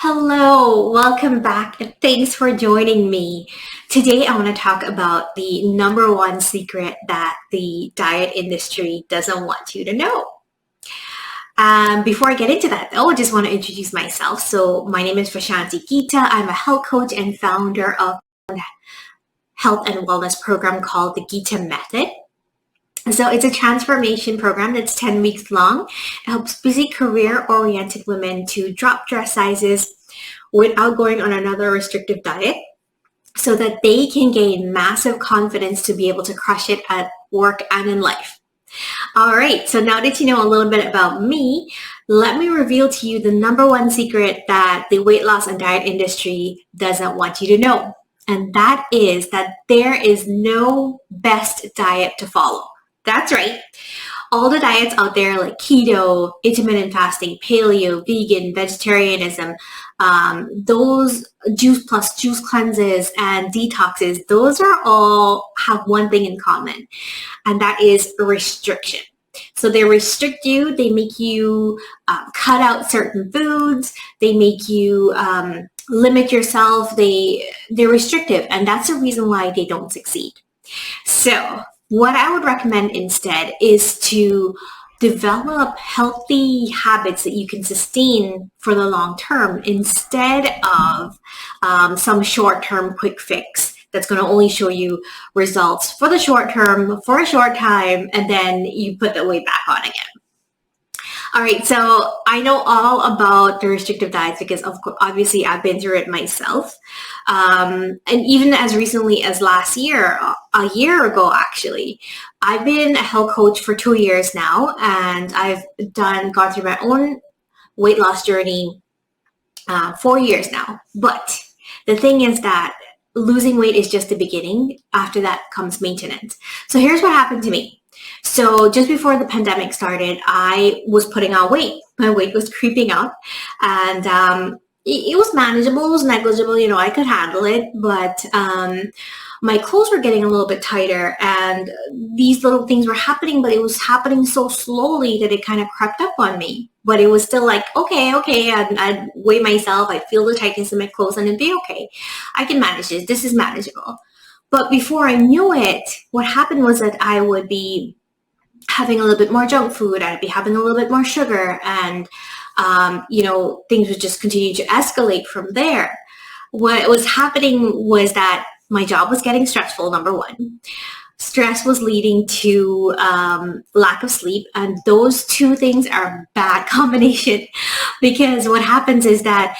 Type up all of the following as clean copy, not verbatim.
Hello, welcome back, and thanks for joining me. Today, I want to talk about the number one secret that the diet industry doesn't want you to know. Before I get into that, though, I just want to introduce myself. So, my name is Prashanti Gita. I'm a health coach and founder of a health and wellness program called the Gita Method. So it's a transformation program that's 10 weeks long. It helps busy career-oriented women to drop dress sizes without going on another restrictive diet so that they can gain massive confidence to be able to crush it at work and in life. All right, so now that you know a little bit about me, let me reveal to you the number one secret that the weight loss and diet industry doesn't want you to know. And that is that there is no best diet to follow. That's right. All the diets out there like keto, intermittent fasting, paleo, vegan, vegetarianism, those juice plus juice cleanses and detoxes, those are all have one thing in common, and that is restriction. So they restrict you, they make you cut out certain foods, they make you limit yourself, they're restrictive, and that's the reason why they don't succeed. So what I would recommend instead is to develop healthy habits that you can sustain for the long term instead of some short-term quick fix that's going to only show you results for the short term, for a short time, and then you put the weight back on again. All right, so I know all about the restrictive diets because obviously I've been through it myself. And even as recently as last year, a year ago actually, I've been a health coach for 2 years now, and I've gone through my own weight loss journey 4 years now. But the thing is that losing weight is just the beginning. After that comes maintenance. So here's what happened to me. So just before the pandemic started, I was putting on weight. My weight was creeping up, and it was manageable. It was negligible. I could handle it, but my clothes were getting a little bit tighter, and these little things were happening, but it was happening so slowly that it kind of crept up on me. But it was still like, okay, I'd weigh myself. I'd feel the tightness in my clothes, and it'd be okay. I can manage this. This is manageable. But before I knew it, what happened was that I would be having a little bit more junk food. I'd be having a little bit more sugar, and things would just continue to escalate from there. What was happening was that my job was getting stressful, number one. Stress was leading to lack of sleep, and those two things are a bad combination because what happens is that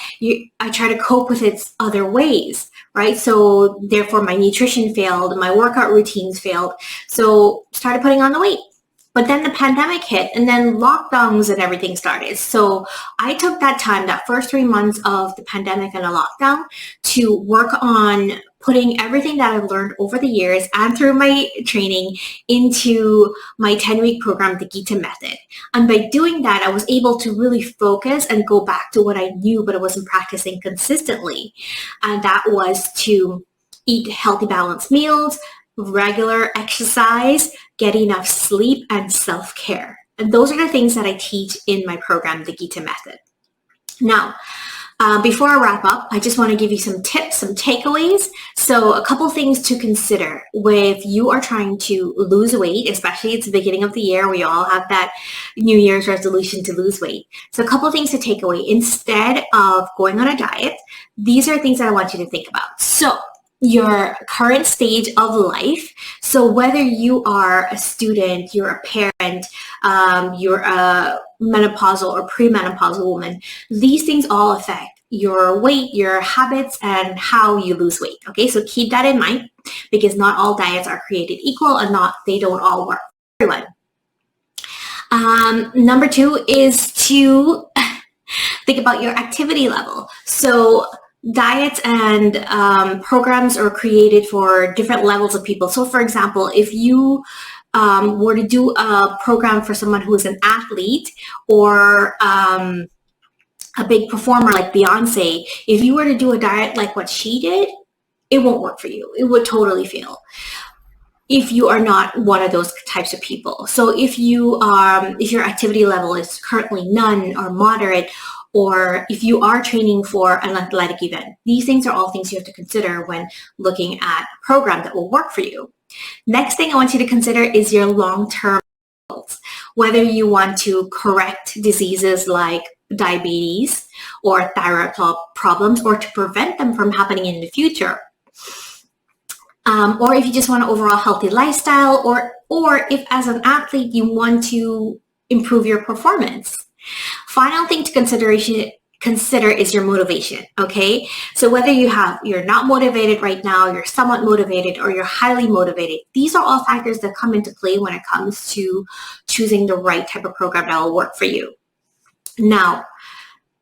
I try to cope with it other ways, right? So therefore my nutrition failed, my workout routines failed, so started putting on the weight. But then the pandemic hit, and then lockdowns and everything started. So I took that time, that first 3 months of the pandemic and a lockdown, to work on putting everything that I've learned over the years and through my training into my 10-week program, the Gita Method. And by doing that, I was able to really focus and go back to what I knew, but I wasn't practicing consistently. And that was to eat healthy, balanced meals, regular exercise, get enough sleep, and self-care. And those are the things that I teach in my program, the Gita Method. Now, before I wrap up, I just want to give you some tips, some takeaways. So a couple things to consider if you are trying to lose weight, especially it's the beginning of the year. We all have that New Year's resolution to lose weight. So a couple things to take away. Instead of going on a diet, these are things that I want you to think about. So your current stage of life. So whether you are a student, you're a parent, you're a menopausal or premenopausal woman, these things all affect your weight, your habits, and how you lose weight. Okay, so keep that in mind because not all diets are created equal, and they don't all work for everyone. Number two is to think about your activity level. So diets and programs are created for different levels of people. So for example, if you were to do a program for someone who is an athlete or a big performer like Beyonce, if you were to do a diet like what she did, it won't work for you. It would totally fail if you are not one of those types of people. So if your activity level is currently none or moderate, or if you are training for an athletic event. These things are all things you have to consider when looking at a program that will work for you. Next thing I want you to consider is your long-term goals. Whether you want to correct diseases like diabetes or thyroid problems, or to prevent them from happening in the future. Or if you just want an overall healthy lifestyle, or if as an athlete you want to improve your performance. Final thing to consider is your motivation, okay? So whether you're not motivated right now, you're somewhat motivated, or you're highly motivated, these are all factors that come into play when it comes to choosing the right type of program that will work for you. Now,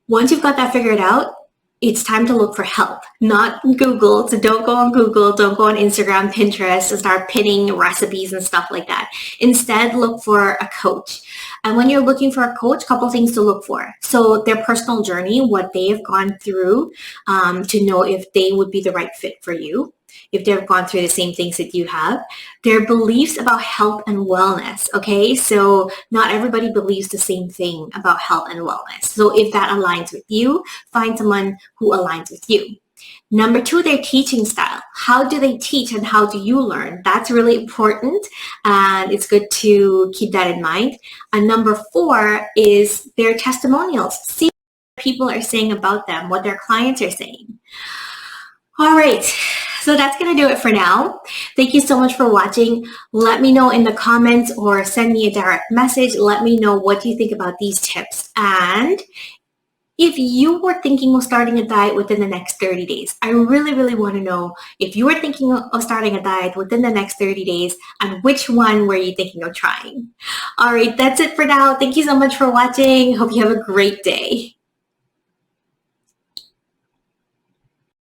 once you've got that figured out, it's time to look for help, not Google. So don't go on Google, don't go on Instagram, Pinterest, and start pinning recipes and stuff like that. Instead, look for a coach. And when you're looking for a coach, a couple things to look for. So their personal journey, what they have gone through, to know if they would be the right fit for you, if they've gone through the same things that you have. Their beliefs about health and wellness, okay? So not everybody believes the same thing about health and wellness. So if that aligns with you, find someone who aligns with you. Number 2, their teaching style. How do they teach and how do you learn? That's really important, and it's good to keep that in mind. And number 4 is their testimonials. See what people are saying about them, what their clients are saying. All right, so that's going to do it for now. Thank you so much for watching. Let me know in the comments or send me a direct message. Let me know what you think about these tips. And if you were thinking of starting a diet within the next 30 days, I really, really want to know if you were thinking of starting a diet within the next 30 days and which one were you thinking of trying. All right, that's it for now. Thank you so much for watching. Hope you have a great day.